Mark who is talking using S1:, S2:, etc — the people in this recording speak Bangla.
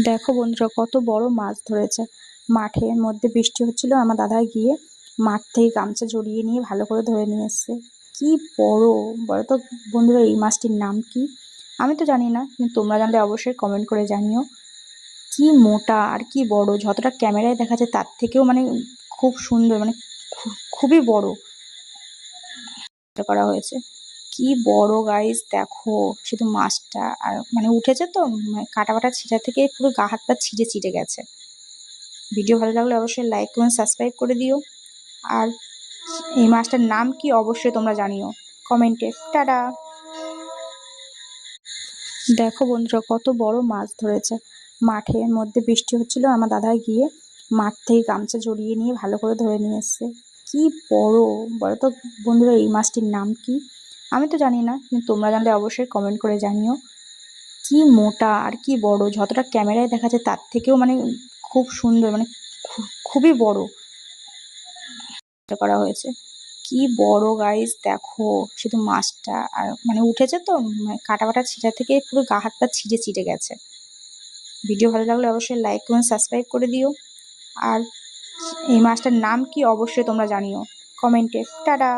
S1: দেখো বন্ধুরা, কত বড় মাছ ধরেছে। মাঠের মধ্যে বৃষ্টি হচ্ছিল, আমার দাদা গিয়ে মাঠ থেকে গামছা জড়িয়ে নিয়ে ভালো করে ধরে নিয়ে এসছে। কি বড়! বলো তো বন্ধুরা, এই মাছটির নাম কি? আমি তো জানি না, কিন্তু তোমরা জানলে অবশ্যই কমেন্ট করে জানিও। কি মোটা আর কি বড়! যতটা ক্যামেরায় দেখা যায় তার থেকেও খুব সুন্দর, খুবই বড় করা হয়েছে। কি বড় গাইস, দেখো শুধু মাছটা। আর উঠেছে তো, কাটা বাটা ছিঁড়া থেকে পুরো গা হাত পা ছিঁড়ে ছিঁড়ে গেছে। ভিডিও ভালো লাগলে অবশ্যই লাইক কমেন্ট সাবস্ক্রাইব করে দিও। আর এই মাছটার নাম কি অবশ্যই তোমরা জানিও কমেন্টে। টাটা। দেখো বন্ধুরা, কত বড় মাছ ধরেছে। মাঠের মধ্যে বৃষ্টি হচ্ছিল, আমার দাদা গিয়ে মাঠ থেকে গামছা জড়িয়ে নিয়ে ভালো করে ধরে নিয়ে এসছে। কি বড়! বলো তো বন্ধুরা, এই মাছটির নাম কি? আমি তো জানি না, কিন্তু তোমরা জানলে অবশ্যই কমেন্ট করে জানিও। কি মোটা আর কি বড়! যতটা ক্যামেরায় দেখা যায় তার থেকেও খুব সুন্দর, খুবই বড় করা হয়েছে। কি বড় গাইস, দেখো শুধু মাছটা। আর উঠেছে তো, কাটা বাটা ছিঁড়া থেকে পুরো গা হাত পা ছিঁড়ে ছিঁড়ে গেছে। ভিডিও ভালো লাগলে অবশ্যই লাইক কমেন্ট সাবস্ক্রাইব করে দিও। আর এই মাছটার নাম কি অবশ্যই তোমরা জানিও কমেন্টে। টাটা।